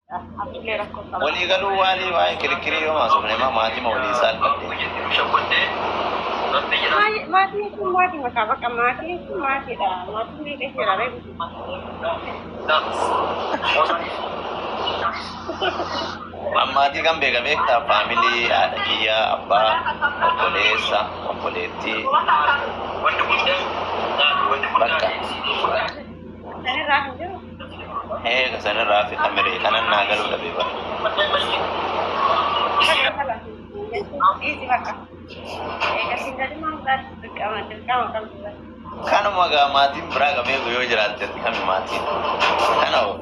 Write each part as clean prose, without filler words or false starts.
ولي قالوا والي واي كركري يوم أسوقني ما تي مولي سال ما تي مكابك ما تي لا ما تي ليه كثير عليه أما تي كم بيك تا family ada dia apa polisa politi bakka kesana Rafi kamera kanan nagal udah bebas kanu maga mati beraga mego yo jerat kami mati kanu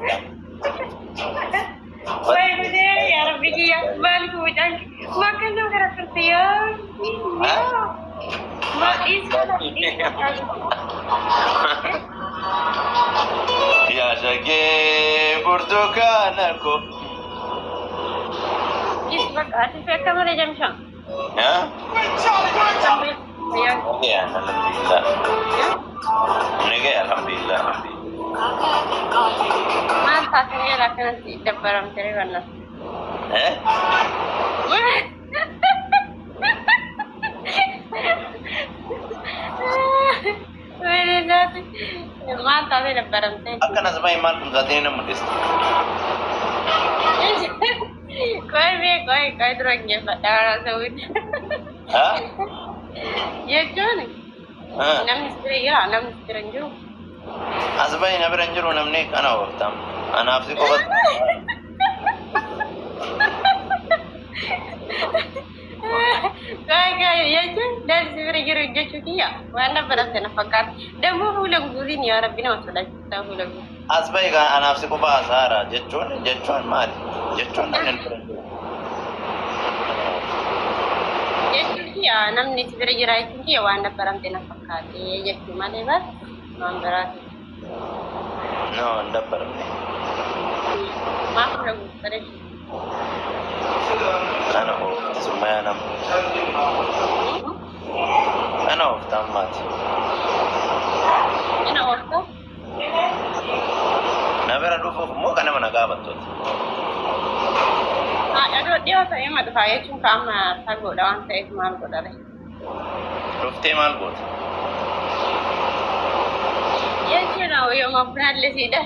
Woi deh ya Rabbi ya balik hujan makan dong karena tertiup ya sage burtukanaku isbak asif kamar jam syam ya ya ya alhamdulillah nege alhamdulillah mantap saya lakukan nanti depan cari warna mantap saya depan cari akan asal iman pun saat ini namudis koi terangnya pada orang Saudi ya cuman enam istri juga asal ini beranjur namanya kana waktam anak sih kau Kaya ya cuman dari sebenarnya kerja cuti ya mana berasa nafakat dan mau pulang guzin ya Rabbi nama sudah kita pulang asal ini anak sih kau bahasa jechuan mali jechuan namanya beranjur ya namni sebenarnya cuti ya mana berasa nafakat ya cuma lewat memberat no ndak berani maaf lagu terus أنا ثم أنام أنا أفتمت أنا أوقف نبرة دوفو مو كنا من أقابل توت aduh dia saya mah saya cuma kamar sago dawan saya cuma algo dari دوفتي مال بود ya cina yo mau pernah lesi dah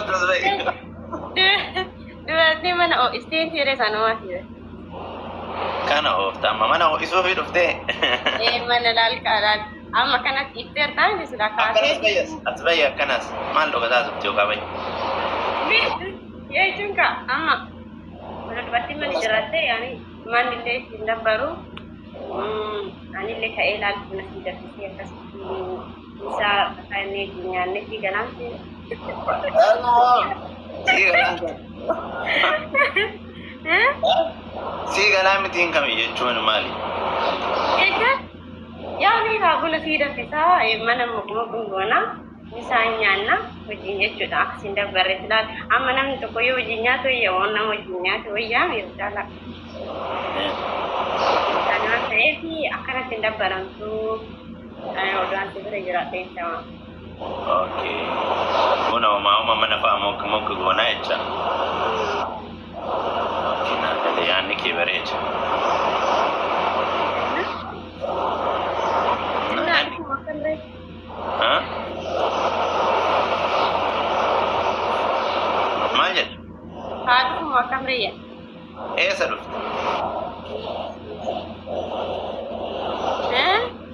terus baik dua ni mana oh istiin sih sana masih kana أفتم mana isu hidup deh mana lal karan amma kana itter tang sudah kanas bayas kanas mal lo kata subjo kabai ya cungka amma mana berarti mana jerat deh yani mana deh tindak baru ani le ka elal kuna tidak bisa kas bisa kayaknya dunia ni tiga nanti Siga la mitin kami jechuun mali ya yani lagu lagi dah bisa mana mau guna misalnya na ujinya sudah aksinda bereslah amanam tu koyo ujinya tu ya orang ujinya tu ya misalnya karena saya sih akan aksinda berantu udah nanti bergerak deh sama oke mana mau mana mau ke guna aja nah ada yang ni kibar aja Hah? Majid? Aku makan dia. Saruf.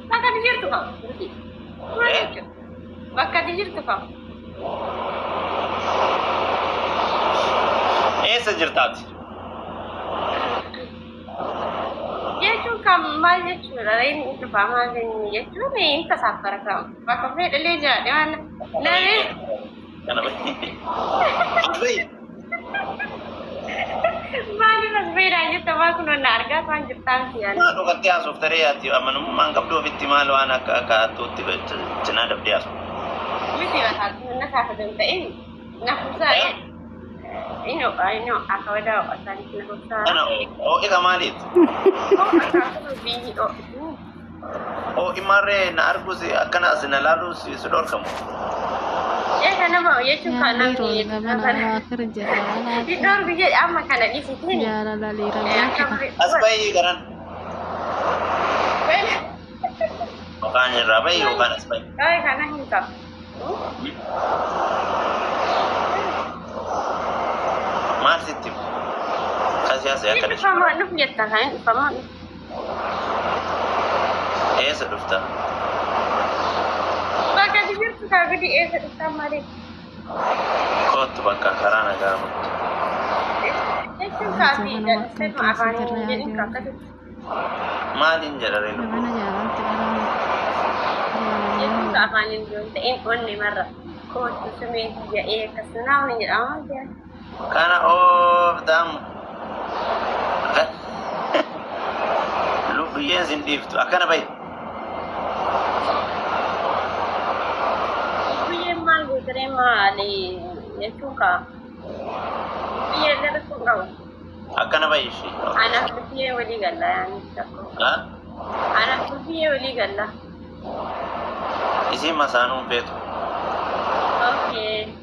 Makan di situ kau. Makan di situ kau. Sajirtat. Ya cuma majid cuma ini itu paham ini. Ya cuma ini tak sabar kau. Makan dia dah lejar. Jangan. Nari. Kenapa? Baik. Mali mas beda aja sama kuno narga kan Jepang sih ya. Nah, ukat dia software ya, tiap mana mangkap dua fitimal anak kakak tuh tiba cina ada dia. Mesti lah satu nak satu jam ini. Nak usah ini aku ada asal nak usah. Ana, oh ika malit. Oh, aku lebih oo imarree na argusi akkana asina laalus sidor kamu kana mau jechuun kan namni iddoon biyya amma kana dhisitiin jaalala liira asbayi garan Bukan rabai bukan asbayi kana hinta masih tim kasih saya kan sama nu nyata kan sama sedufta baka dibir suka gede sedufta mari kot baka karana gamu itu kafi dan saya maafan jadi kakak malin jarare lu mana jalan sekarang itu kafanin dulu tein on ni marah kau tu semai dia kesenang ni aja kana oh dam lu biyen zindiftu akana bay terima ali ya suka biar dia suka akana bay shi anak dia wali galla ha anak dia wali galla isi masanu petu okay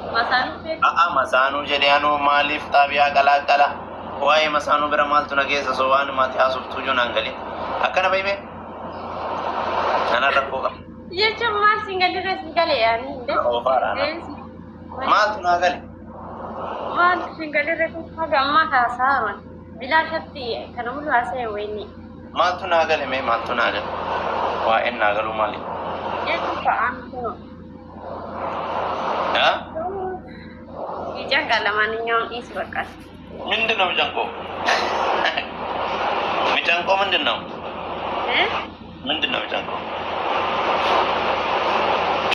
masanu petu masanu jadi anu malif tabiya kala wae masanu beramal tunagesa sowan mati asuf tuju nangali akana bay me ana rakko ya cuma singgah sekali ya ni oh parah mal tunagali mal singgah agak mah kasar bila syati karena mulu asa ini mal tunagali me mal tunagali wa en nagalu mali ya suka anu ha ijang kala maninyong is bakas mindino mijangko mijangko mindino eh mindino mijangko